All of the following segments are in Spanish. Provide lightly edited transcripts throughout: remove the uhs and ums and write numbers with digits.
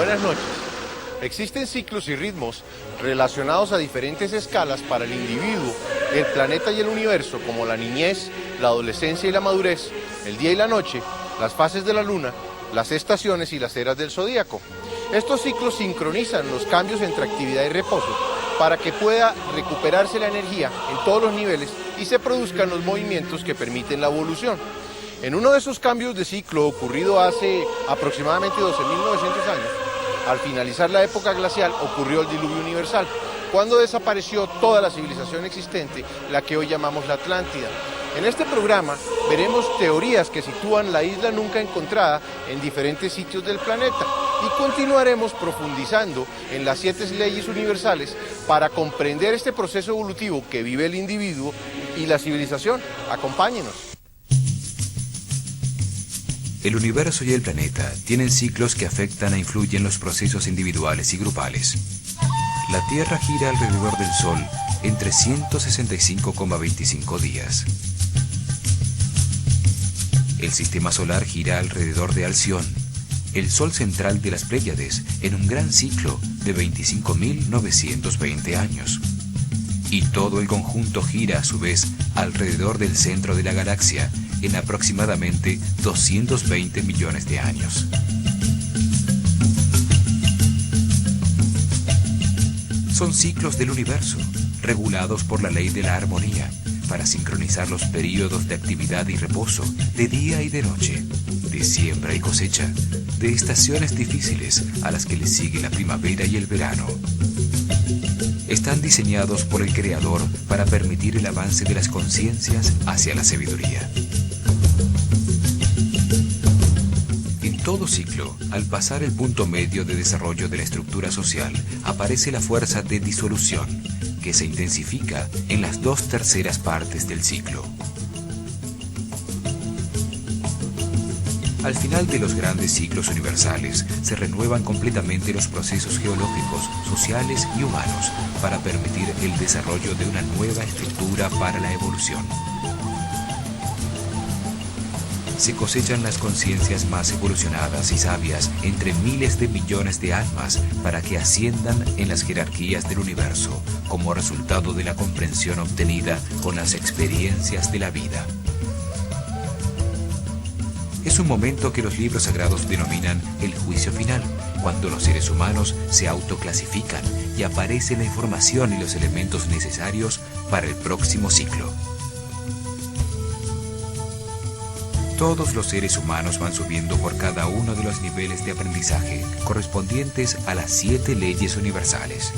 Buenas noches. Existen ciclos y ritmos relacionados a diferentes escalas para el individuo, el planeta y el universo, como la niñez, la adolescencia y la madurez, el día y la noche, las fases de la luna, las estaciones y las eras del zodíaco. Estos ciclos sincronizan los cambios entre actividad y reposo para que pueda recuperarse la energía en todos los niveles y se produzcan los movimientos que permiten la evolución. En uno de esos cambios de ciclo ocurrido hace aproximadamente 12.900 años, al finalizar la época glacial ocurrió el diluvio universal, cuando desapareció toda la civilización existente, la que hoy llamamos la Atlántida. En este programa veremos teorías que sitúan la isla nunca encontrada en diferentes sitios del planeta y continuaremos profundizando en las 7 leyes universales para comprender este proceso evolutivo que vive el individuo y la civilización. Acompáñenos. El universo y el planeta tienen ciclos que afectan e influyen los procesos individuales y grupales. La Tierra gira alrededor del Sol en 365,25 días. El sistema solar gira alrededor de Alción, el Sol central de las Pléyades, en un gran ciclo de 25.920 años. Y todo el conjunto gira a su vez alrededor del centro de la galaxia en aproximadamente 220 millones de años. Son ciclos del universo, regulados por la ley de la armonía, para sincronizar los períodos de actividad y reposo, de día y de noche, de siembra y cosecha, de estaciones difíciles a las que le sigue la primavera y el verano. Están diseñados por el Creador para permitir el avance de las conciencias hacia la sabiduría. En todo ciclo, al pasar el punto medio de desarrollo de la estructura social, aparece la fuerza de disolución, que se intensifica en las 2/3 partes del ciclo. Al final de los grandes ciclos universales, se renuevan completamente los procesos geológicos, sociales y humanos para permitir el desarrollo de una nueva estructura para la evolución. Se cosechan las conciencias más evolucionadas y sabias entre miles de millones de almas para que asciendan en las jerarquías del universo, como resultado de la comprensión obtenida con las experiencias de la vida. Es un momento que los libros sagrados denominan el juicio final, cuando los seres humanos se autoclasifican y aparece la información y los elementos necesarios para el próximo ciclo. Todos los seres humanos van subiendo por cada uno de los niveles de aprendizaje correspondientes a las 7 leyes universales.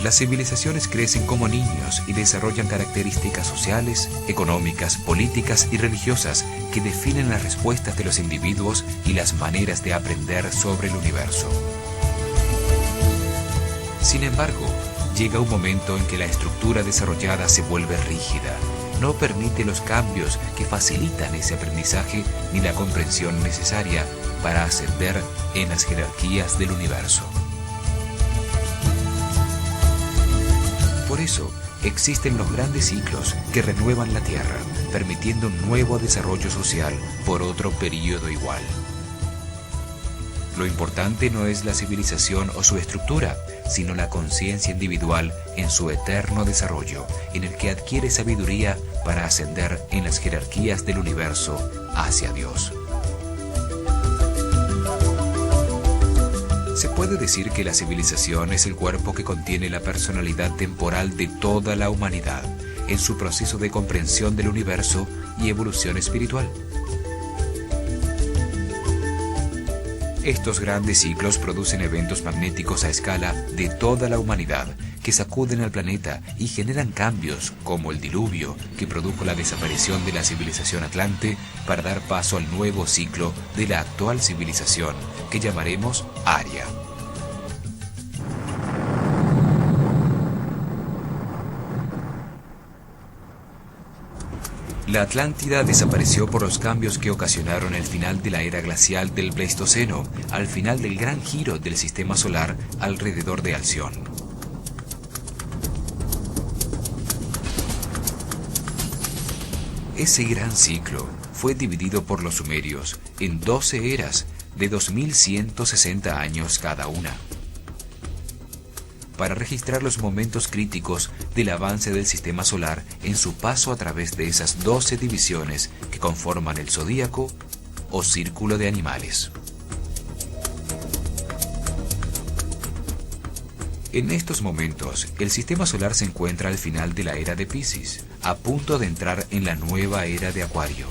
Las civilizaciones crecen como niños y desarrollan características sociales, económicas, políticas y religiosas que definen las respuestas de los individuos y las maneras de aprender sobre el universo. Sin embargo, llega un momento en que la estructura desarrollada se vuelve rígida. No permite los cambios que facilitan ese aprendizaje ni la comprensión necesaria para ascender en las jerarquías del universo. Por eso, existen los grandes ciclos que renuevan la Tierra, permitiendo un nuevo desarrollo social por otro período igual. Lo importante no es la civilización o su estructura, sino la conciencia individual en su eterno desarrollo, en el que adquiere sabiduría para ascender en las jerarquías del universo hacia Dios. Se puede decir que la civilización es el cuerpo que contiene la personalidad temporal de toda la humanidad, en su proceso de comprensión del universo y evolución espiritual. Estos grandes ciclos producen eventos magnéticos a escala de toda la humanidad que sacuden al planeta y generan cambios como el diluvio que produjo la desaparición de la civilización atlante para dar paso al nuevo ciclo de la actual civilización que llamaremos Aria. La Atlántida desapareció por los cambios que ocasionaron el final de la era glacial del Pleistoceno, al final del gran giro del sistema solar alrededor de Alción. Ese gran ciclo fue dividido por los sumerios en 12 eras de 2160 años cada una, para registrar los momentos críticos del avance del sistema solar en su paso a través de esas 12 divisiones que conforman el zodíaco o círculo de animales. En estos momentos, el sistema solar se encuentra al final de la era de Piscis, a punto de entrar en la nueva era de Acuario,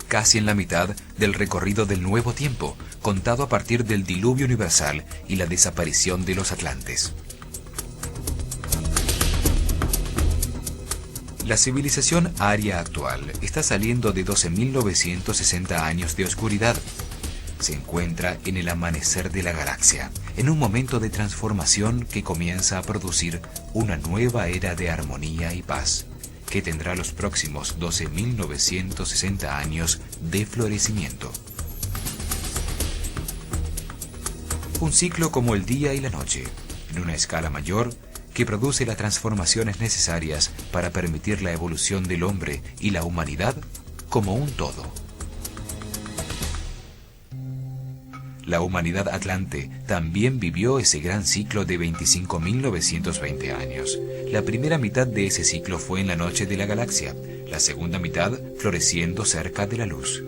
casi en la mitad del recorrido del nuevo tiempo, contado a partir del diluvio universal y la desaparición de los atlantes. La civilización aria actual está saliendo de 12.960 años de oscuridad. Se encuentra en el amanecer de la galaxia, en un momento de transformación que comienza a producir una nueva era de armonía y paz, que tendrá los próximos 12.960 años de florecimiento. Un ciclo como el día y la noche, en una escala mayor, que produce las transformaciones necesarias para permitir la evolución del hombre y la humanidad como un todo. La humanidad atlante también vivió ese gran ciclo de 25.920 años. La primera mitad de ese ciclo fue en la noche de la galaxia, la segunda mitad floreciendo cerca de la luz.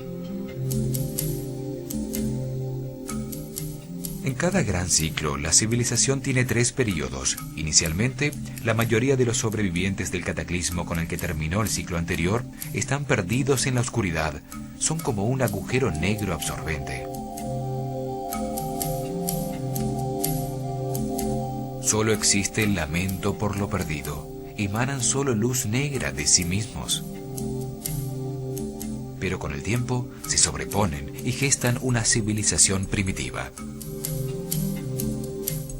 En cada gran ciclo, la civilización tiene 3 períodos. Inicialmente, la mayoría de los sobrevivientes del cataclismo con el que terminó el ciclo anterior están perdidos en la oscuridad. Son como un agujero negro absorbente. Solo existe el lamento por lo perdido. Emanan solo luz negra de sí mismos. Pero con el tiempo se sobreponen y gestan una civilización primitiva.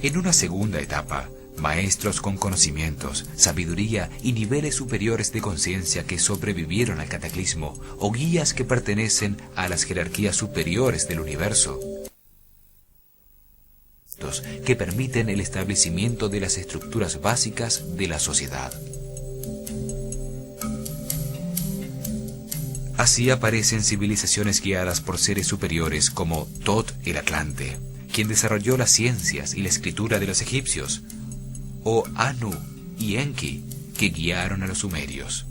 En una segunda etapa, maestros con conocimientos, sabiduría y niveles superiores de conciencia que sobrevivieron al cataclismo, o guías que pertenecen a las jerarquías superiores del universo, que permiten el establecimiento de las estructuras básicas de la sociedad. Así aparecen civilizaciones guiadas por seres superiores como Thoth el Atlante, quien desarrolló las ciencias y la escritura de los egipcios, o Anu y Enki, que guiaron a los sumerios.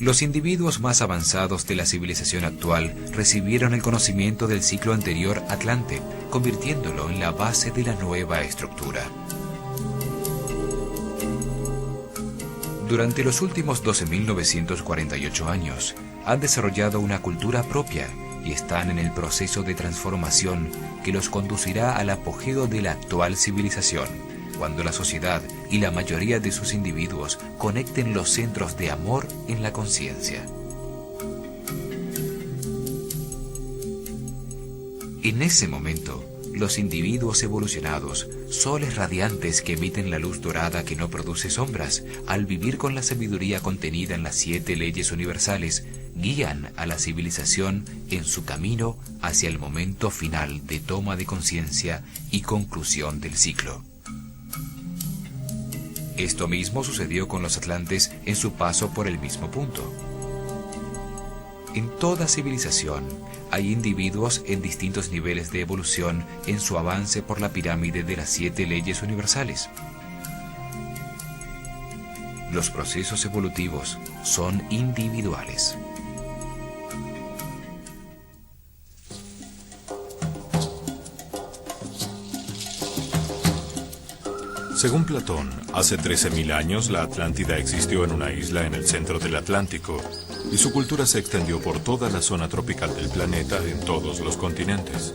Los individuos más avanzados de la civilización actual recibieron el conocimiento del ciclo anterior Atlante, convirtiéndolo en la base de la nueva estructura. Durante los últimos 12.948 años, han desarrollado una cultura propia y están en el proceso de transformación que los conducirá al apogeo de la actual civilización, cuando la sociedad y la mayoría de sus individuos conecten los centros de amor en la conciencia. En ese momento, los individuos evolucionados, soles radiantes que emiten la luz dorada que no produce sombras, al vivir con la sabiduría contenida en las 7 leyes universales, guían a la civilización en su camino hacia el momento final de toma de conciencia y conclusión del ciclo. Esto mismo sucedió con los atlantes en su paso por el mismo punto. En toda civilización hay individuos en distintos niveles de evolución en su avance por la pirámide de las 7 leyes universales. Los procesos evolutivos son individuales. Según Platón, hace 13.000 años la Atlántida existió en una isla en el centro del Atlántico, y su cultura se extendió por toda la zona tropical del planeta en todos los continentes.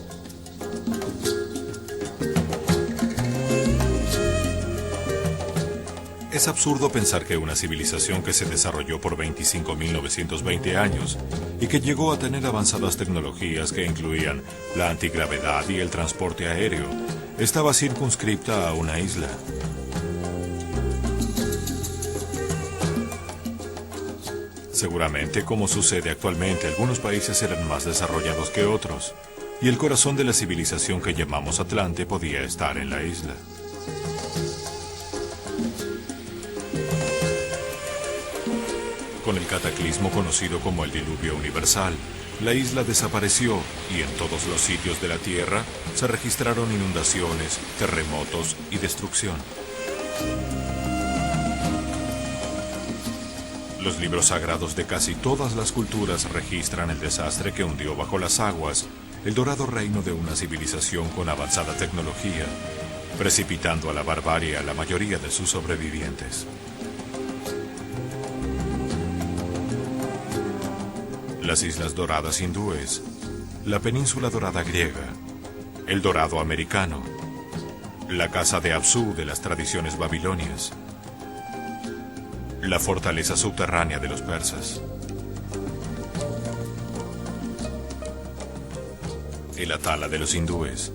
Es absurdo pensar que una civilización que se desarrolló por 25.920 años y que llegó a tener avanzadas tecnologías que incluían la antigravedad y el transporte aéreo, estaba circunscripta a una isla. Seguramente, como sucede actualmente, algunos países eran más desarrollados que otros, y el corazón de la civilización que llamamos Atlante podía estar en la isla. Con el cataclismo conocido como el diluvio universal, la isla desapareció y en todos los sitios de la Tierra se registraron inundaciones, terremotos y destrucción. Los libros sagrados de casi todas las culturas registran el desastre que hundió bajo las aguas el dorado reino de una civilización con avanzada tecnología, precipitando a la barbarie a la mayoría de sus sobrevivientes. Las Islas Doradas hindúes, la Península Dorada griega, el Dorado americano, la Casa de Apsu de las tradiciones babilonias, la fortaleza subterránea de los persas, el Atala de los hindúes,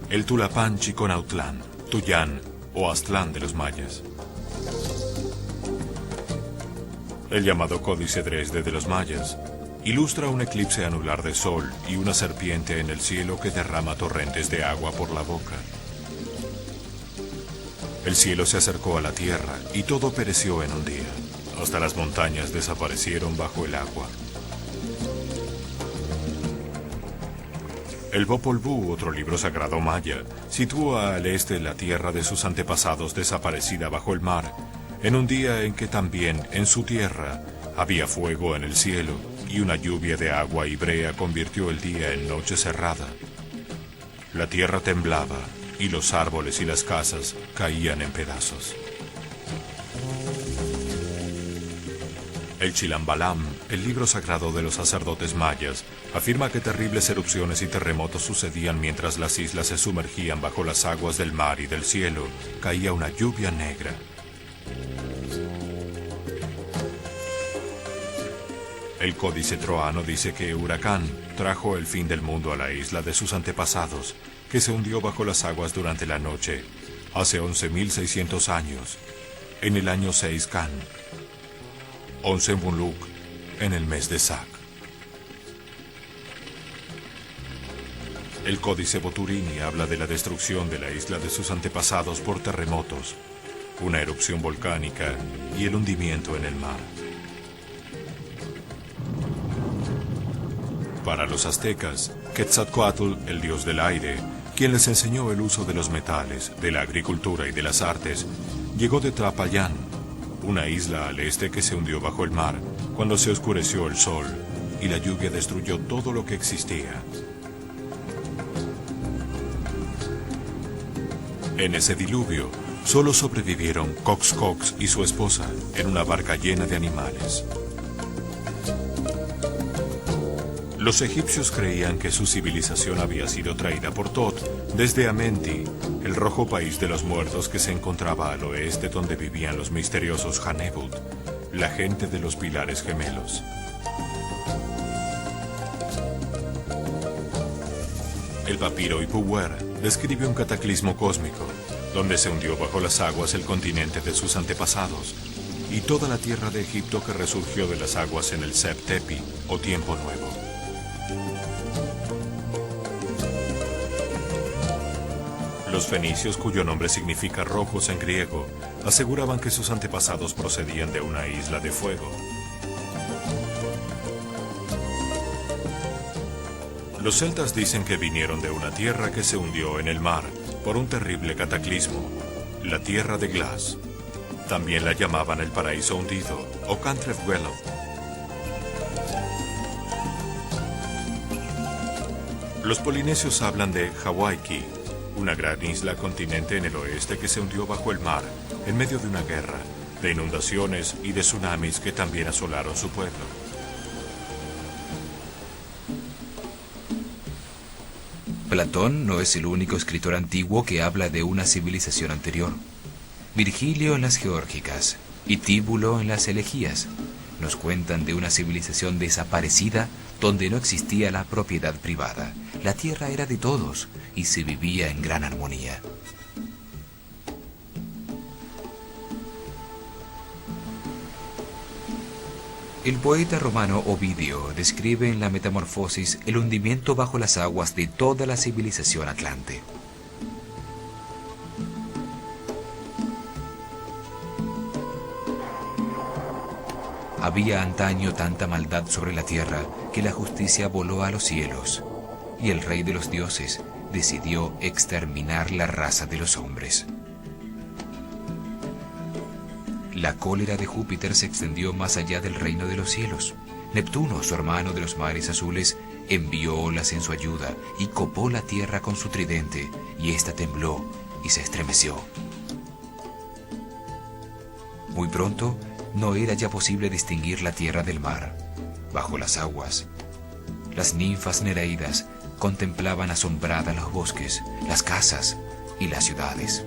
el Tulapán Chiconautlán, Tuyán o Aztlán de los mayas, el llamado Códice Dresde de los mayas. Ilustra un eclipse anular de sol y una serpiente en el cielo que derrama torrentes de agua por la boca. El cielo se acercó a la tierra y todo pereció en un día. Hasta las montañas desaparecieron bajo el agua. El Popol Vuh, otro libro sagrado maya, sitúa al este la tierra de sus antepasados desaparecida bajo el mar, en un día en que también en su tierra había fuego en el cielo y una lluvia de agua y brea convirtió el día en noche cerrada. La tierra temblaba y los árboles y las casas caían en pedazos. El Chilambalam, el libro sagrado de los sacerdotes mayas, afirma que terribles erupciones y terremotos sucedían mientras las islas se sumergían bajo las aguas del mar y del cielo caía una lluvia negra. El Códice Troano dice que Huracán trajo el fin del mundo a la isla de sus antepasados, que se hundió bajo las aguas durante la noche, hace 11.600 años, en el año 6 Can, 11 Muluk, en el mes de Sac. El Códice Boturini habla de la destrucción de la isla de sus antepasados por terremotos, una erupción volcánica y el hundimiento en el mar. Para los aztecas, Quetzalcóatl, el dios del aire, quien les enseñó el uso de los metales, de la agricultura y de las artes, llegó de Tlapallán, una isla al este que se hundió bajo el mar cuando se oscureció el sol y la lluvia destruyó todo lo que existía. En ese diluvio, solo sobrevivieron Coxcox y su esposa en una barca llena de animales. Los egipcios creían que su civilización había sido traída por Tot desde Amenti, el rojo país de los muertos que se encontraba al oeste donde vivían los misteriosos Hanebut, la gente de los pilares gemelos. El papiro Ipuwer describe un cataclismo cósmico, donde se hundió bajo las aguas el continente de sus antepasados y toda la tierra de Egipto que resurgió de las aguas en el Seb Tepi o Tiempo Nuevo. Los fenicios, cuyo nombre significa rojos en griego, aseguraban que sus antepasados procedían de una isla de fuego. Los celtas dicen que vinieron de una tierra que se hundió en el mar por un terrible cataclismo, la tierra de Glass. También la llamaban el paraíso hundido o Cantref-Wellow. Los polinesios hablan de Hawaiki, una gran isla continente en el oeste que se hundió bajo el mar en medio de una guerra, de inundaciones y de tsunamis que también asolaron su pueblo. Platón no es el único escritor antiguo que habla de una civilización anterior. Virgilio en las Geórgicas y Tíbulo en las Elegías nos cuentan de una civilización desaparecida donde no existía la propiedad privada. La tierra era de todos y se vivía en gran armonía. El poeta romano Ovidio describe en la Metamorfosis el hundimiento bajo las aguas de toda la civilización atlante. Había antaño tanta maldad sobre la tierra que la justicia voló a los cielos, y el rey de los dioses decidió exterminar la raza de los hombres. La cólera de Júpiter se extendió más allá del reino de los cielos. Neptuno, su hermano de los mares azules, envió olas en su ayuda y copó la tierra con su tridente, y ésta tembló y se estremeció. Muy pronto, no era ya posible distinguir la tierra del mar. Bajo las aguas, las ninfas nereidas contemplaban asombradas los bosques, las casas y las ciudades.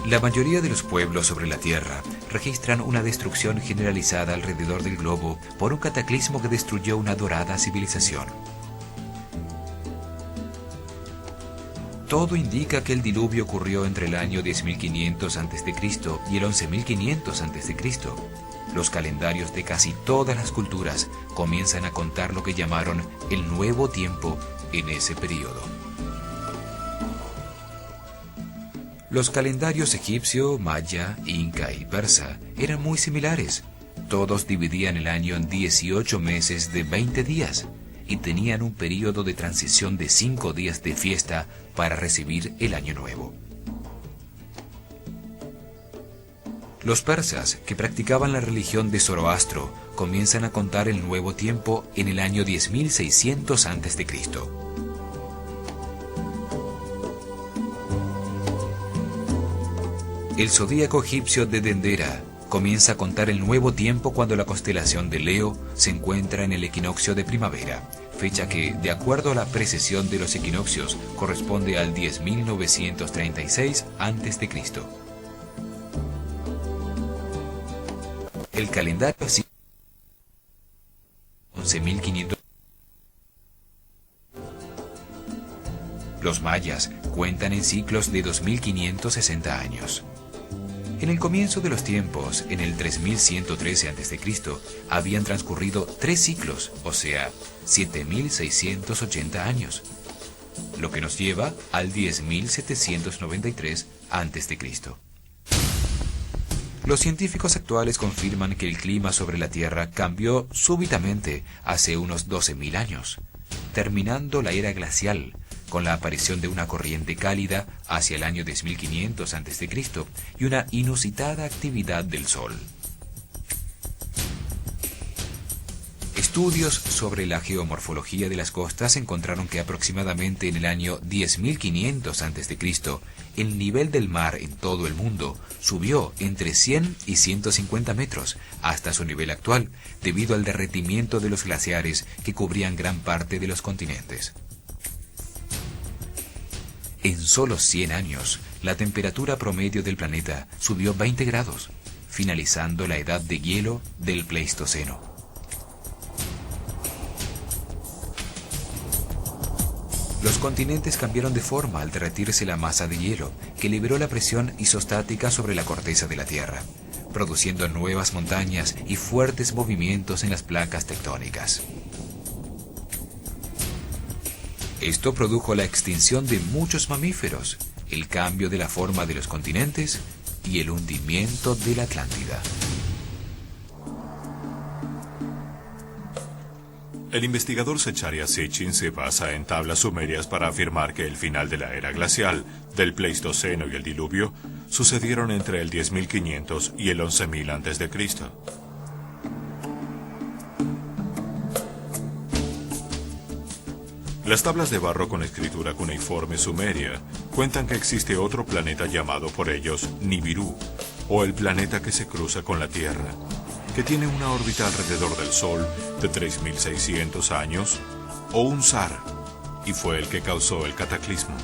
La mayoría de los pueblos sobre la Tierra registran una destrucción generalizada alrededor del globo por un cataclismo que destruyó una dorada civilización. Todo indica que el diluvio ocurrió entre el año 10.500 a.C. y el 11.500 a.C. Los calendarios de casi todas las culturas comienzan a contar lo que llamaron el Nuevo Tiempo en ese periodo. Los calendarios egipcio, maya, inca y persa eran muy similares. Todos dividían el año en 18 meses de 20 días y tenían un período de transición de 5 días de fiesta para recibir el año nuevo. Los persas, que practicaban la religión de Zoroastro, comienzan a contar el nuevo tiempo en el año 10.600 a.C. El zodíaco egipcio de Dendera comienza a contar el nuevo tiempo cuando la constelación de Leo se encuentra en el equinoccio de primavera, fecha que, de acuerdo a la precesión de los equinoccios, corresponde al 10.936 a.C. El calendario así 11.500. Los mayas cuentan en ciclos de 2.560 años. En el comienzo de los tiempos, en el 3113 a.C., habían transcurrido 3 ciclos, o sea, 7.680 años, lo que nos lleva al 10.793 a.C. Los científicos actuales confirman que el clima sobre la Tierra cambió súbitamente hace unos 12.000 años, terminando la era glacial, con la aparición de una corriente cálida hacia el año 10.500 a.C. y una inusitada actividad del Sol. Estudios sobre la geomorfología de las costas encontraron que aproximadamente en el año 10.500 a.C., el nivel del mar en todo el mundo subió entre 100 y 150 metros hasta su nivel actual, debido al derretimiento de los glaciares que cubrían gran parte de los continentes. En solo 100 años, la temperatura promedio del planeta subió 20 grados, finalizando la edad de hielo del Pleistoceno. Los continentes cambiaron de forma al derretirse la masa de hielo, que liberó la presión isostática sobre la corteza de la Tierra, produciendo nuevas montañas y fuertes movimientos en las placas tectónicas. Esto produjo la extinción de muchos mamíferos, el cambio de la forma de los continentes y el hundimiento de la Atlántida. El investigador Zecharia Sitchin se basa en tablas sumerias para afirmar que el final de la era glacial, del Pleistoceno y el diluvio, sucedieron entre el 10.500 y el 11.000 a.C. Las tablas de barro con escritura cuneiforme sumeria cuentan que existe otro planeta llamado por ellos Nibiru, o el planeta que se cruza con la Tierra, que tiene una órbita alrededor del Sol de 3.600 años, o un zar, y fue el que causó el cataclismo.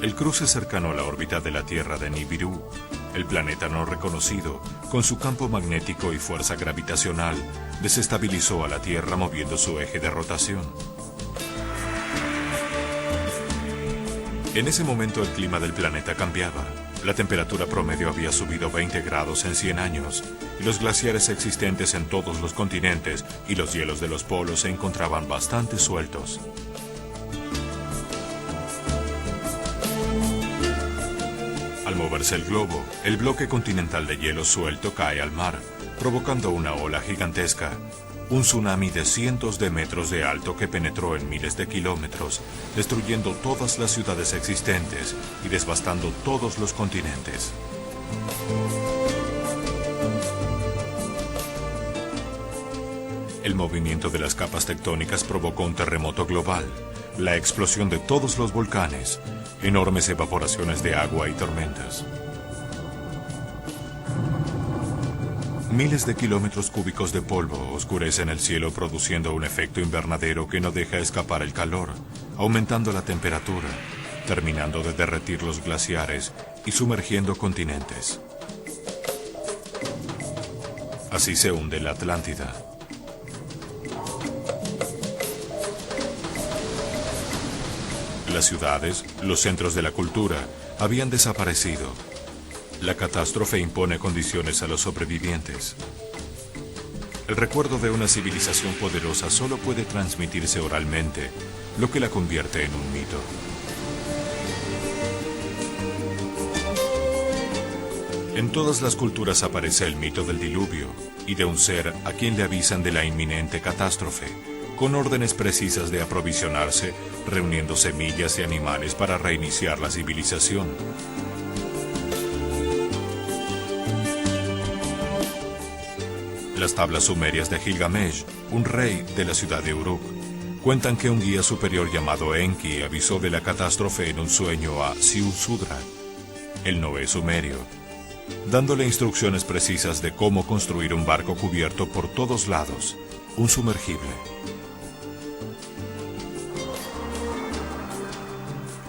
El cruce cercano a la órbita de la Tierra de Nibiru, el planeta no reconocido, con su campo magnético y fuerza gravitacional, desestabilizó a la Tierra moviendo su eje de rotación. En ese momento el clima del planeta cambiaba. La temperatura promedio había subido 20 grados en 100 años, y los glaciares existentes en todos los continentes y los hielos de los polos se encontraban bastante sueltos. moverse el globo, el bloque continental de hielo suelto cae al mar, provocando una ola gigantesca, un tsunami de cientos de metros de alto que penetró en miles de kilómetros, destruyendo todas las ciudades existentes y devastando todos los continentes. El movimiento de las capas tectónicas provocó un terremoto global, la explosión de todos los volcanes, enormes evaporaciones de agua y tormentas. Miles de kilómetros cúbicos de polvo oscurecen el cielo produciendo un efecto invernadero que no deja escapar el calor, aumentando la temperatura, terminando de derretir los glaciares y sumergiendo continentes. Así se hunde la Atlántida. Las ciudades, los centros de la cultura, habían desaparecido. La catástrofe impone condiciones a los sobrevivientes. El recuerdo de una civilización poderosa solo puede transmitirse oralmente, lo que la convierte en un mito. En todas las culturas aparece el mito del diluvio y de un ser a quien le avisan de la inminente catástrofe, con órdenes precisas de aprovisionarse, reuniendo semillas y animales para reiniciar la civilización. Las tablas sumerias de Gilgamesh, un rey de la ciudad de Uruk, cuentan que un guía superior llamado Enki avisó de la catástrofe en un sueño a Ziusudra, el Noé sumerio, dándole instrucciones precisas de cómo construir un barco cubierto por todos lados, un sumergible.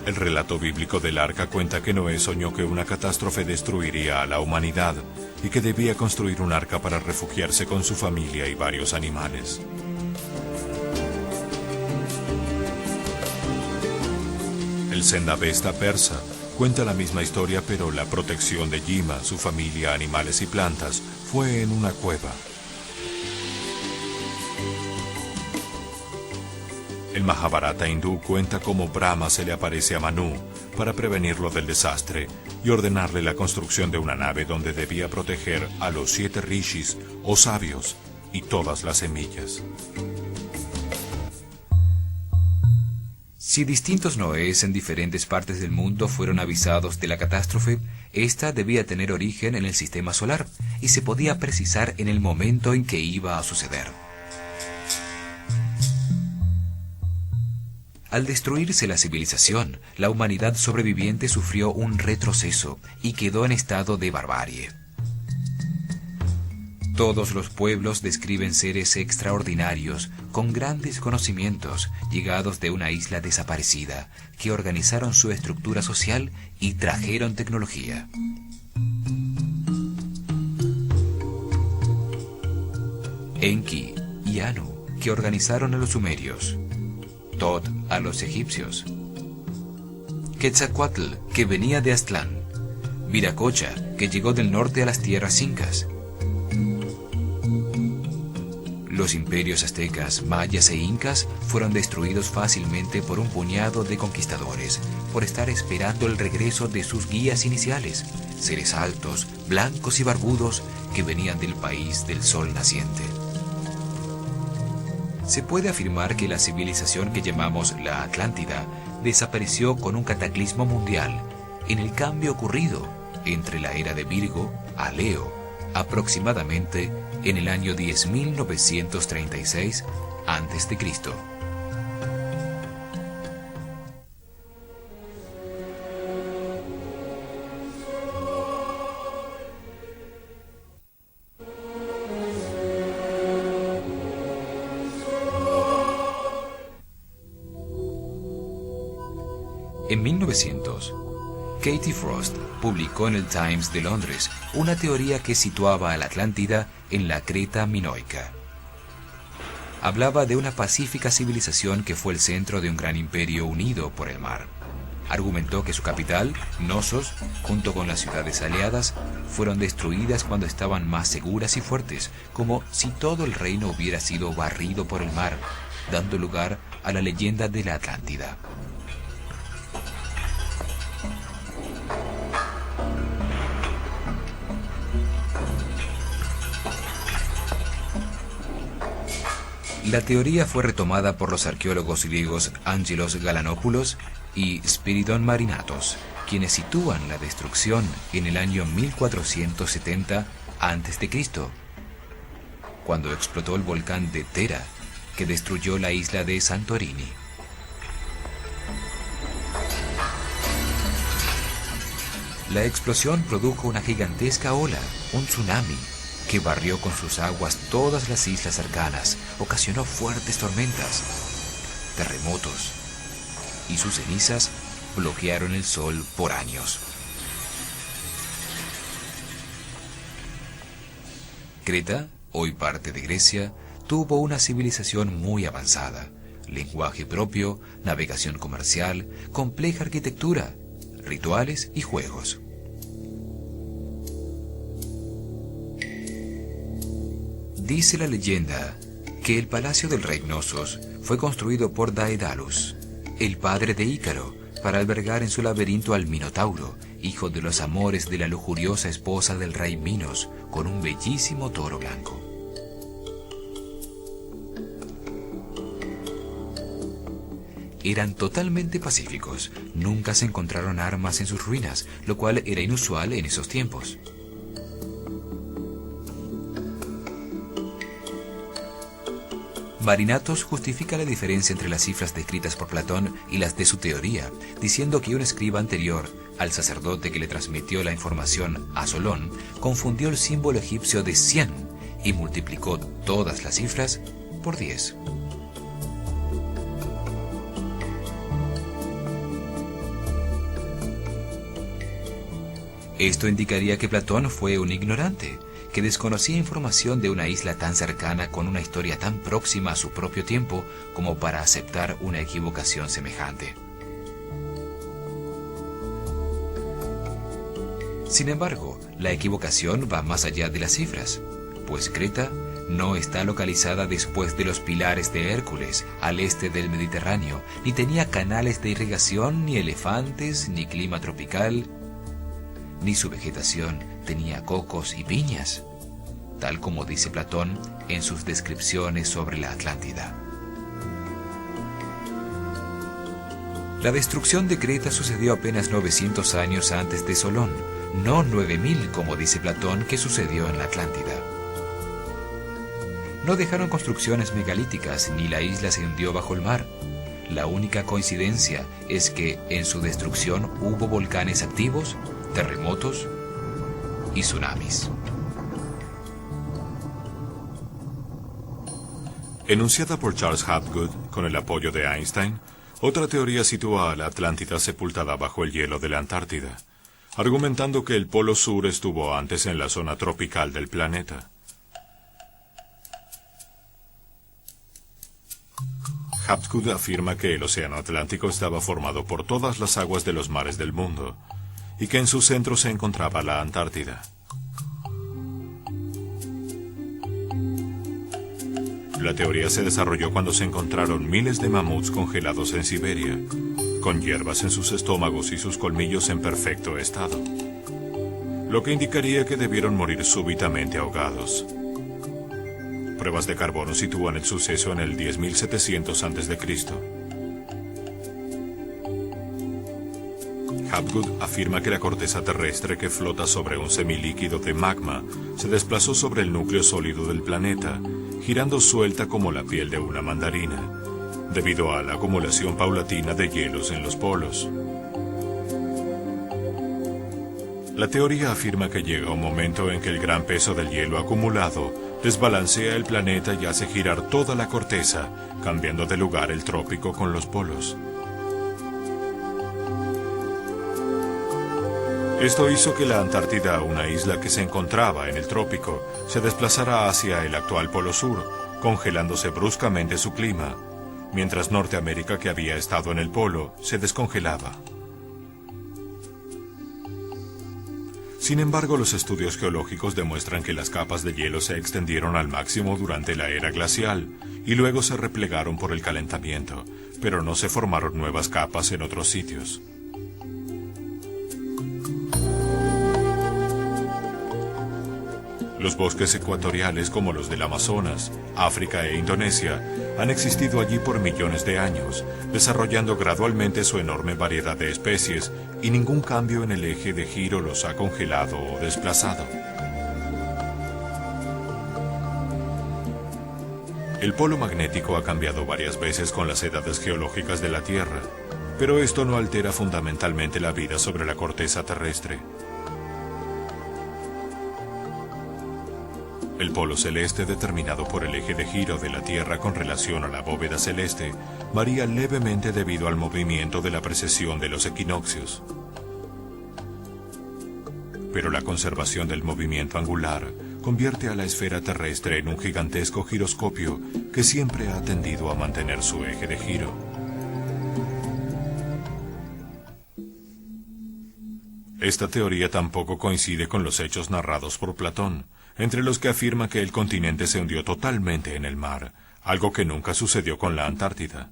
El relato bíblico del arca cuenta que Noé soñó que una catástrofe destruiría a la humanidad y que debía construir un arca para refugiarse con su familia y varios animales. El Zendavesta persa cuenta la misma historia, pero la protección de Yima, su familia, animales y plantas fue en una cueva. El Mahabharata hindú cuenta cómo Brahma se le aparece a Manu para prevenirlo del desastre y ordenarle la construcción de una nave donde debía proteger a los 7 rishis o sabios y todas las semillas. Si distintos Noés en diferentes partes del mundo fueron avisados de la catástrofe, esta debía tener origen en el sistema solar y se podía precisar en el momento en que iba a suceder. Al destruirse la civilización, la humanidad sobreviviente sufrió un retroceso y quedó en estado de barbarie. Todos los pueblos describen seres extraordinarios, con grandes conocimientos, llegados de una isla desaparecida, que organizaron su estructura social y trajeron tecnología. Enki y Anu, que organizaron a los sumerios. Tot a los egipcios. Quetzalcóatl, que venía de Aztlán. Viracocha, que llegó del norte a las tierras incas. Los imperios aztecas, mayas e incas fueron destruidos fácilmente por un puñado de conquistadores, por estar esperando el regreso de sus guías iniciales, seres altos, blancos y barbudos que venían del país del sol naciente. Se puede afirmar que la civilización que llamamos la Atlántida desapareció con un cataclismo mundial en el cambio ocurrido entre la era de Virgo a Leo, aproximadamente en el año 10.936 a.C. En 1900, Katie Frost publicó en el Times de Londres una teoría que situaba a la Atlántida en la Creta minoica. Hablaba de una pacífica civilización que fue el centro de un gran imperio unido por el mar. Argumentó que su capital, Knossos, junto con las ciudades aliadas, fueron destruidas cuando estaban más seguras y fuertes, como si todo el reino hubiera sido barrido por el mar, dando lugar a la leyenda de la Atlántida. La teoría fue retomada por los arqueólogos griegos Angelos Galanopoulos y Spiridon Marinatos, quienes sitúan la destrucción en el año 1470 a.C., cuando explotó el volcán de Tera, que destruyó la isla de Santorini. La explosión produjo una gigantesca ola, un tsunami, que barrió con sus aguas todas las islas cercanas, ocasionó fuertes tormentas, terremotos, y sus cenizas bloquearon el sol por años. Creta, hoy parte de Grecia, tuvo una civilización muy avanzada, lenguaje propio, navegación comercial, compleja arquitectura, rituales y juegos. Dice la leyenda que el palacio del rey Knossos fue construido por Daedalus, el padre de Ícaro, para albergar en su laberinto al Minotauro, hijo de los amores de la lujuriosa esposa del rey Minos, con un bellísimo toro blanco. Eran totalmente pacíficos, nunca se encontraron armas en sus ruinas, lo cual era inusual en esos tiempos. Marinatos justifica la diferencia entre las cifras descritas por Platón y las de su teoría, diciendo que un escriba anterior, al sacerdote que le transmitió la información a Solón, confundió el símbolo egipcio de 100 y multiplicó todas las cifras por 10. Esto indicaría que Platón fue un ignorante, que desconocía información de una isla tan cercana con una historia tan próxima a su propio tiempo como para aceptar una equivocación semejante. Sin embargo, la equivocación va más allá de las cifras, pues Creta no está localizada después de los pilares de Hércules, al este del Mediterráneo, ni tenía canales de irrigación, ni elefantes, ni clima tropical, ni su vegetación tenía cocos y piñas, tal como dice Platón en sus descripciones sobre la Atlántida. La destrucción de Creta sucedió apenas 900 años antes de Solón, no 9000 como dice Platón que sucedió en la Atlántida. No dejaron construcciones megalíticas ni la isla se hundió bajo el mar. La única coincidencia es que en su destrucción hubo volcanes activos, terremotos y tsunamis. Enunciada por Charles Hapgood con el apoyo de Einstein, otra teoría sitúa a la Atlántida sepultada bajo el hielo de la Antártida, argumentando que el Polo Sur estuvo antes en la zona tropical del planeta. Hapgood afirma que el océano Atlántico estaba formado por todas las aguas de los mares del mundo, y que en su centro se encontraba la Antártida. La teoría se desarrolló cuando se encontraron miles de mamuts congelados en Siberia, con hierbas en sus estómagos y sus colmillos en perfecto estado, lo que indicaría que debieron morir súbitamente ahogados. Pruebas de carbono sitúan el suceso en el 10.700 a.C. Hapgood afirma que la corteza terrestre que flota sobre un semilíquido de magma se desplazó sobre el núcleo sólido del planeta, girando suelta como la piel de una mandarina, debido a la acumulación paulatina de hielos en los polos. La teoría afirma que llega un momento en que el gran peso del hielo acumulado desbalancea el planeta y hace girar toda la corteza, cambiando de lugar el trópico con los polos. Esto hizo que la Antártida, una isla que se encontraba en el trópico, se desplazara hacia el actual Polo Sur, congelándose bruscamente su clima, mientras Norteamérica, que había estado en el polo, se descongelaba. Sin embargo, los estudios geológicos demuestran que las capas de hielo se extendieron al máximo durante la era glacial y luego se replegaron por el calentamiento, pero no se formaron nuevas capas en otros sitios. Los bosques ecuatoriales como los del Amazonas, África e Indonesia han existido allí por millones de años, desarrollando gradualmente su enorme variedad de especies, y ningún cambio en el eje de giro los ha congelado o desplazado. El polo magnético ha cambiado varias veces con las edades geológicas de la Tierra, pero esto no altera fundamentalmente la vida sobre la corteza terrestre. El polo celeste, determinado por el eje de giro de la Tierra con relación a la bóveda celeste, varía levemente debido al movimiento de la precesión de los equinoccios. Pero la conservación del movimiento angular convierte a la esfera terrestre en un gigantesco giroscopio que siempre ha tendido a mantener su eje de giro. Esta teoría tampoco coincide con los hechos narrados por Platón, entre los que afirma que el continente se hundió totalmente en el mar, algo que nunca sucedió con la Antártida.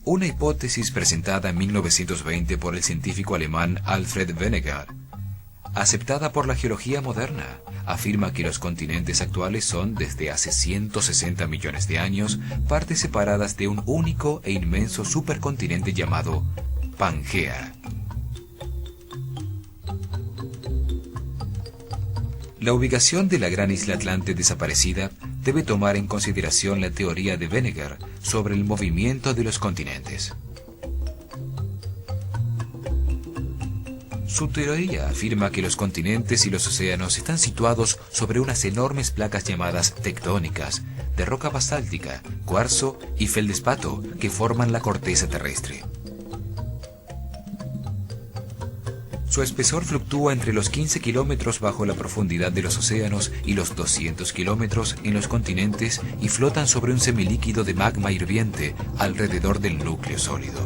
Una hipótesis presentada en 1920 por el científico alemán Alfred Wegener, aceptada por la geología moderna, afirma que los continentes actuales son, desde hace 160 millones de años, partes separadas de un único e inmenso supercontinente llamado Pangea. La ubicación de la gran isla Atlante desaparecida debe tomar en consideración la teoría de Wegener sobre el movimiento de los continentes. Su teoría afirma que los continentes y los océanos están situados sobre unas enormes placas llamadas tectónicas, de roca basáltica, cuarzo y feldespato, que forman la corteza terrestre. Su espesor fluctúa entre los 15 kilómetros bajo la profundidad de los océanos y los 200 kilómetros en los continentes, y flotan sobre un semilíquido de magma hirviente alrededor del núcleo sólido.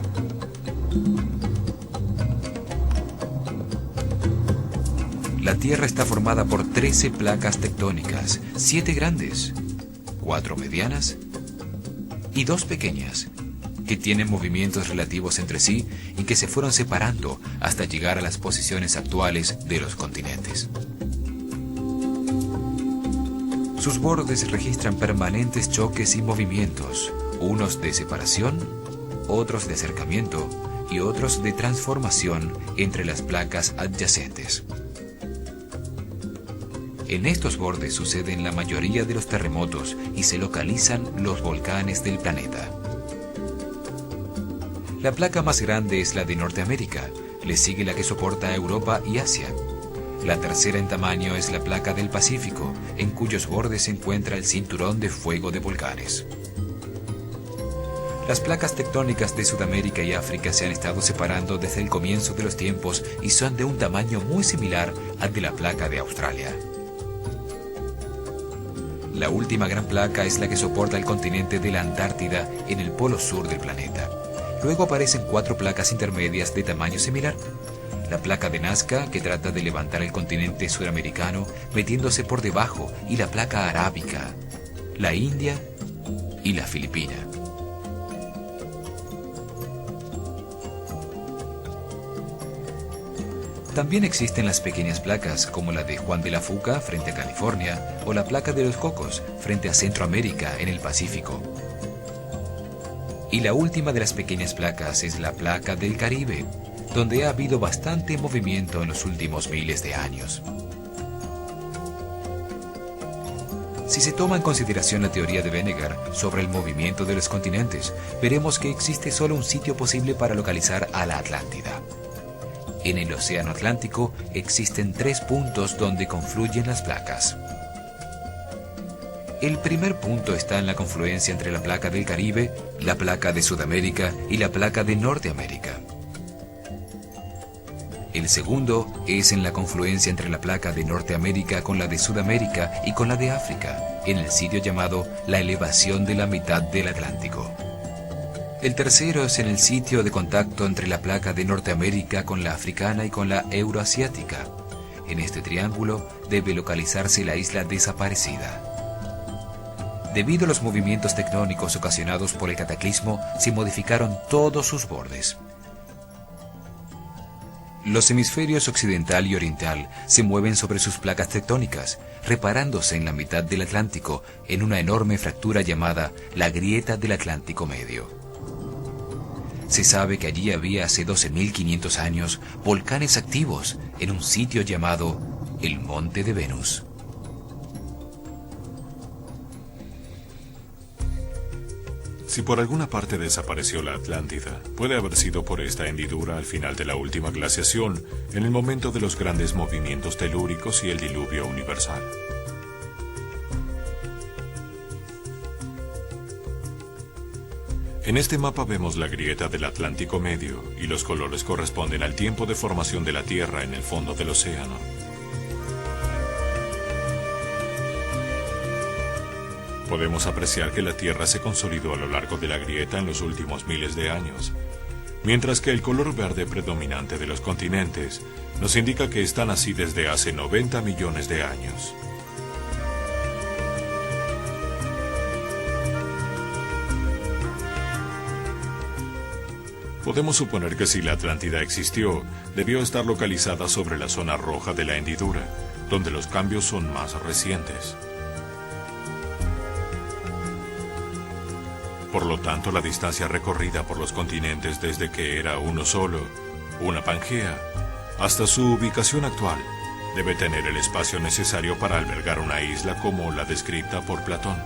La Tierra está formada por 13 placas tectónicas, 7 grandes, 4 medianas y 2 pequeñas, que tienen movimientos relativos entre sí y que se fueron separando hasta llegar a las posiciones actuales de los continentes. Sus bordes registran permanentes choques y movimientos, unos de separación, otros de acercamiento y otros de transformación entre las placas adyacentes. En estos bordes suceden la mayoría de los terremotos y se localizan los volcanes del planeta. La placa más grande es la de Norteamérica, le sigue la que soporta a Europa y Asia. La tercera en tamaño es la placa del Pacífico, en cuyos bordes se encuentra el cinturón de fuego de volcanes. Las placas tectónicas de Sudamérica y África se han estado separando desde el comienzo de los tiempos y son de un tamaño muy similar al de la placa de Australia. La última gran placa es la que soporta el continente de la Antártida en el polo sur del planeta. Luego aparecen 4 placas intermedias de tamaño similar. La placa de Nazca, que trata de levantar el continente sudamericano metiéndose por debajo, y la placa arábica, la India y la Filipina. También existen las pequeñas placas, como la de Juan de la Fuca frente a California, o la placa de los Cocos frente a Centroamérica en el Pacífico. Y la última de las pequeñas placas es la placa del Caribe, donde ha habido bastante movimiento en los últimos miles de años. Si se toma en consideración la teoría de Wegener sobre el movimiento de los continentes, veremos que existe solo un sitio posible para localizar a la Atlántida. En el Océano Atlántico existen 3 puntos donde confluyen las placas. El primer punto está en la confluencia entre la placa del Caribe, la placa de Sudamérica y la placa de Norteamérica. El segundo es en la confluencia entre la placa de Norteamérica con la de Sudamérica y con la de África, en el sitio llamado la elevación de la mitad del Atlántico. El tercero es en el sitio de contacto entre la placa de Norteamérica con la africana y con la euroasiática. En este triángulo debe localizarse la isla desaparecida. Debido a los movimientos tectónicos ocasionados por el cataclismo, se modificaron todos sus bordes. Los hemisferios occidental y oriental se mueven sobre sus placas tectónicas, reparándose en la mitad del Atlántico en una enorme fractura llamada la Grieta del Atlántico Medio. Se sabe que allí había hace 12.500 años volcanes activos en un sitio llamado el Monte de Venus. Si por alguna parte desapareció la Atlántida, puede haber sido por esta hendidura al final de la última glaciación, en el momento de los grandes movimientos telúricos y el diluvio universal. En este mapa vemos la grieta del Atlántico Medio y los colores corresponden al tiempo de formación de la Tierra en el fondo del océano. Podemos apreciar que la Tierra se consolidó a lo largo de la grieta en los últimos miles de años, mientras que el color verde predominante de los continentes nos indica que están así desde hace 90 millones de años. Podemos suponer que si la Atlántida existió, debió estar localizada sobre la zona roja de la hendidura, donde los cambios son más recientes. Por lo tanto, la distancia recorrida por los continentes desde que era uno solo, una Pangea, hasta su ubicación actual, debe tener el espacio necesario para albergar una isla como la descrita por Platón.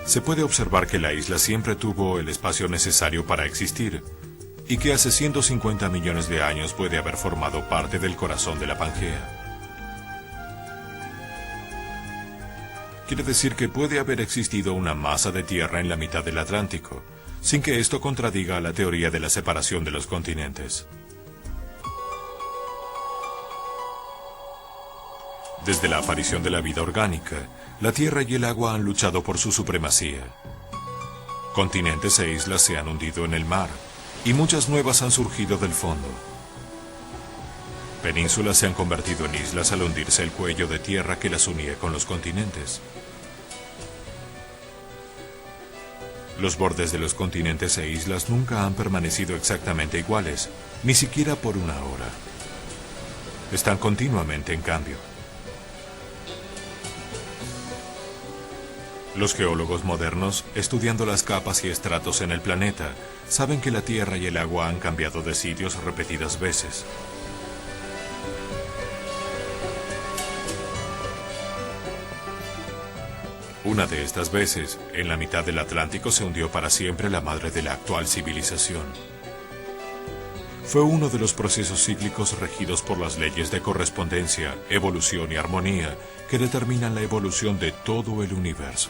Se puede observar que la isla siempre tuvo el espacio necesario para existir, y que hace 150 millones de años puede haber formado parte del corazón de la Pangea. Quiere decir que puede haber existido una masa de tierra en la mitad del Atlántico, sin que esto contradiga la teoría de la separación de los continentes. Desde la aparición de la vida orgánica, la tierra y el agua han luchado por su supremacía. Continentes e islas se han hundido en el mar, y muchas nuevas han surgido del fondo. Penínsulas se han convertido en islas al hundirse el cuello de tierra que las unía con los continentes. Los bordes de los continentes e islas nunca han permanecido exactamente iguales, ni siquiera por una hora. Están continuamente en cambio. Los geólogos modernos, estudiando las capas y estratos en el planeta, saben que la tierra y el agua han cambiado de sitios repetidas veces. Una de estas veces, en la mitad del Atlántico se hundió para siempre la madre de la actual civilización. Fue uno de los procesos cíclicos regidos por las leyes de correspondencia, evolución y armonía que determinan la evolución de todo el universo.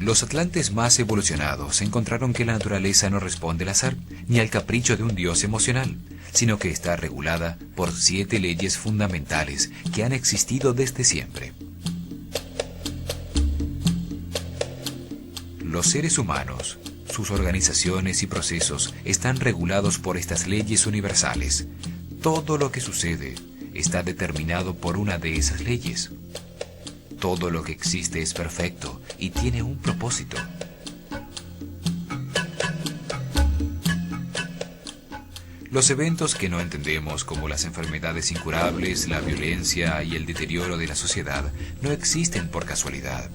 Los atlantes más evolucionados encontraron que la naturaleza no responde al azar ni al capricho de un dios emocional, sino que está regulada por 7 leyes fundamentales que han existido desde siempre. Los seres humanos, sus organizaciones y procesos están regulados por estas leyes universales. Todo lo que sucede está determinado por una de esas leyes. Todo lo que existe es perfecto y tiene un propósito. Los eventos que no entendemos, como las enfermedades incurables, la violencia y el deterioro de la sociedad, no existen por casualidad,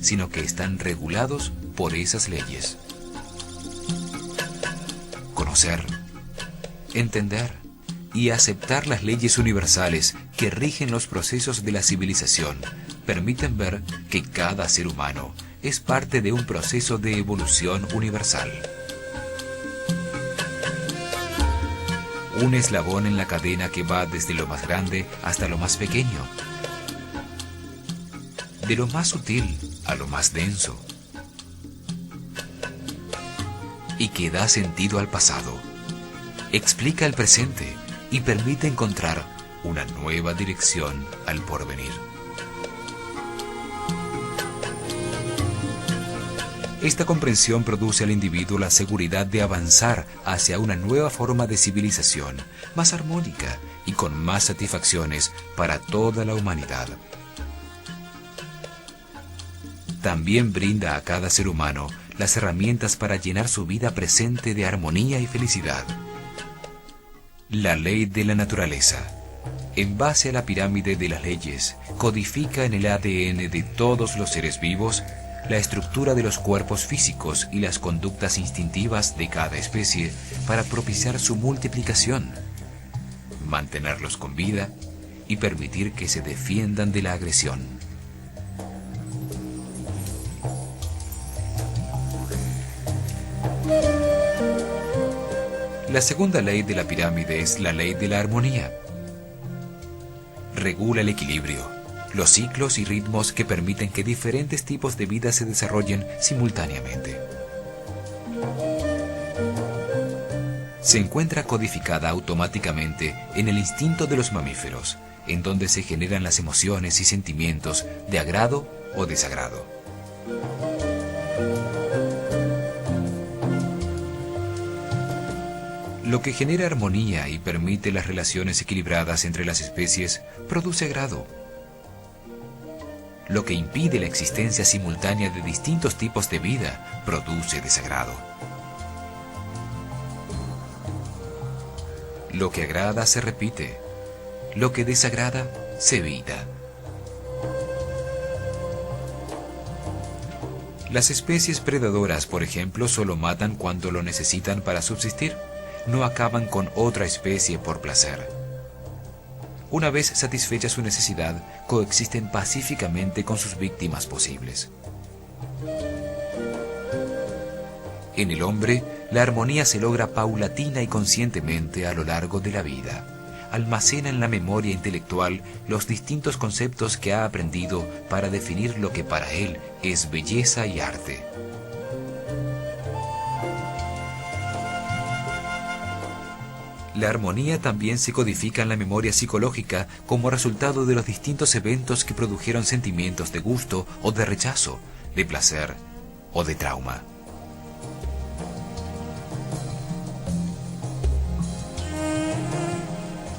sino que están regulados por esas leyes. Conocer, entender y aceptar las leyes universales que rigen los procesos de la civilización permiten ver que cada ser humano es parte de un proceso de evolución universal. Un eslabón en la cadena que va desde lo más grande hasta lo más pequeño, de lo más sutil a lo más denso, y que da sentido al pasado, explica el presente y permite encontrar una nueva dirección al porvenir. Esta comprensión produce al individuo la seguridad de avanzar hacia una nueva forma de civilización, más armónica y con más satisfacciones para toda la humanidad. También brinda a cada ser humano las herramientas para llenar su vida presente de armonía y felicidad. La ley de la naturaleza, en base a la pirámide de las leyes, codifica en el ADN de todos los seres vivos la estructura de los cuerpos físicos y las conductas instintivas de cada especie para propiciar su multiplicación, mantenerlos con vida y permitir que se defiendan de la agresión. La segunda ley de la pirámide es la ley de la armonía. Regula el equilibrio, los ciclos y ritmos que permiten que diferentes tipos de vida se desarrollen simultáneamente. Se encuentra codificada automáticamente en el instinto de los mamíferos, en donde se generan las emociones y sentimientos de agrado o desagrado. Lo que genera armonía y permite las relaciones equilibradas entre las especies produce agrado. Lo que impide la existencia simultánea de distintos tipos de vida produce desagrado. Lo que agrada se repite, lo que desagrada se evita. Las especies predadoras, por ejemplo, solo matan cuando lo necesitan para subsistir. No acaban con otra especie por placer. Una vez satisfecha su necesidad, coexisten pacíficamente con sus víctimas posibles. En el hombre, la armonía se logra paulatina y conscientemente a lo largo de la vida. Almacena en la memoria intelectual los distintos conceptos que ha aprendido para definir lo que para él es belleza y arte. La armonía también se codifica en la memoria psicológica como resultado de los distintos eventos que produjeron sentimientos de gusto o de rechazo, de placer o de trauma.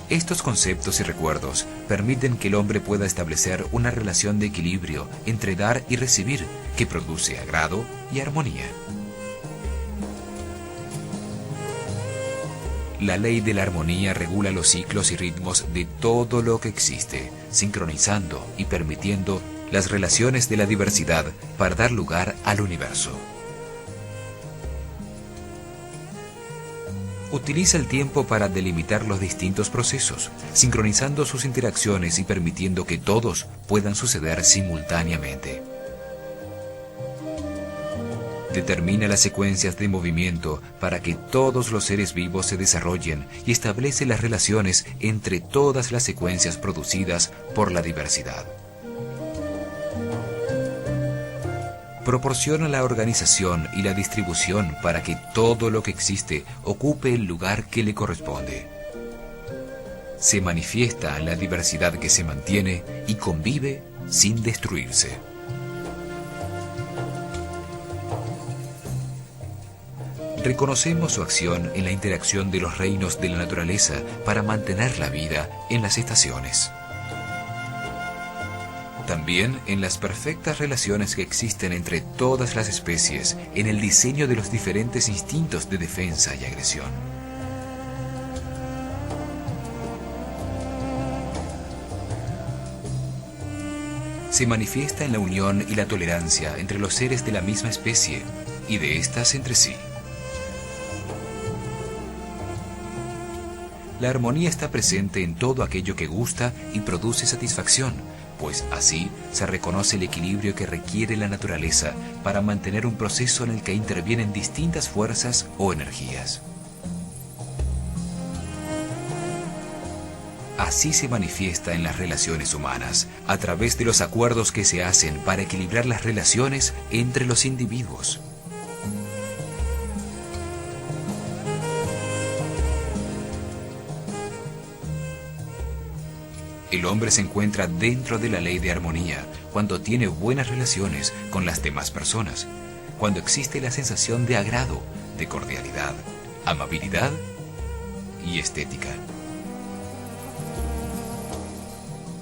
Estos conceptos y recuerdos permiten que el hombre pueda establecer una relación de equilibrio entre dar y recibir que produce agrado y armonía. La ley de la armonía regula los ciclos y ritmos de todo lo que existe, sincronizando y permitiendo las relaciones de la diversidad para dar lugar al universo. Utiliza el tiempo para delimitar los distintos procesos, sincronizando sus interacciones y permitiendo que todos puedan suceder simultáneamente. Determina las secuencias de movimiento para que todos los seres vivos se desarrollen y establece las relaciones entre todas las secuencias producidas por la diversidad. Proporciona la organización y la distribución para que todo lo que existe ocupe el lugar que le corresponde. Se manifiesta en la diversidad que se mantiene y convive sin destruirse. Reconocemos su acción en la interacción de los reinos de la naturaleza para mantener la vida en las estaciones. También en las perfectas relaciones que existen entre todas las especies, en el diseño de los diferentes instintos de defensa y agresión. Se manifiesta en la unión y la tolerancia entre los seres de la misma especie y de éstas entre sí. La armonía está presente en todo aquello que gusta y produce satisfacción, pues así se reconoce el equilibrio que requiere la naturaleza para mantener un proceso en el que intervienen distintas fuerzas o energías. Así se manifiesta en las relaciones humanas, a través de los acuerdos que se hacen para equilibrar las relaciones entre los individuos. El hombre se encuentra dentro de la ley de armonía cuando tiene buenas relaciones con las demás personas, cuando existe la sensación de agrado, de cordialidad, amabilidad y estética.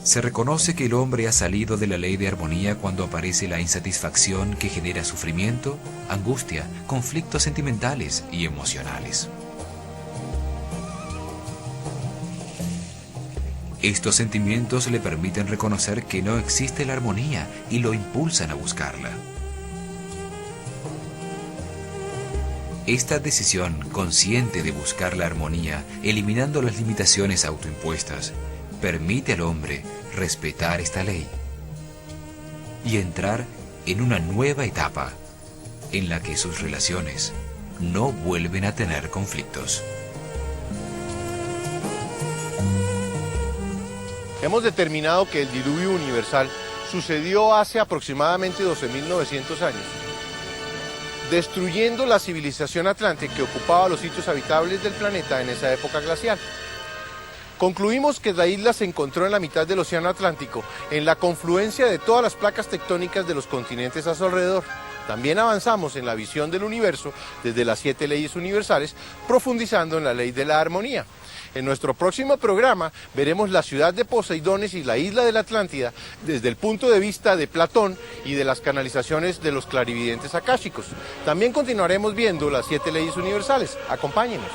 Se reconoce que el hombre ha salido de la ley de armonía cuando aparece la insatisfacción que genera sufrimiento, angustia, conflictos sentimentales y emocionales. Estos sentimientos le permiten reconocer que no existe la armonía y lo impulsan a buscarla. Esta decisión consciente de buscar la armonía, eliminando las limitaciones autoimpuestas, permite al hombre respetar esta ley y entrar en una nueva etapa en la que sus relaciones no vuelven a tener conflictos. Hemos determinado que el diluvio universal sucedió hace aproximadamente 12.900 años, destruyendo la civilización atlante que ocupaba los sitios habitables del planeta en esa época glacial. Concluimos que la isla se encontró en la mitad del océano Atlántico, en la confluencia de todas las placas tectónicas de los continentes a su alrededor. También avanzamos en la visión del universo desde las 7 leyes universales, profundizando en la ley de la armonía. En nuestro próximo programa veremos la ciudad de Poseidones y la isla de la Atlántida desde el punto de vista de Platón y de las canalizaciones de los clarividentes akáshicos. También continuaremos viendo las 7 leyes universales. Acompáñenos.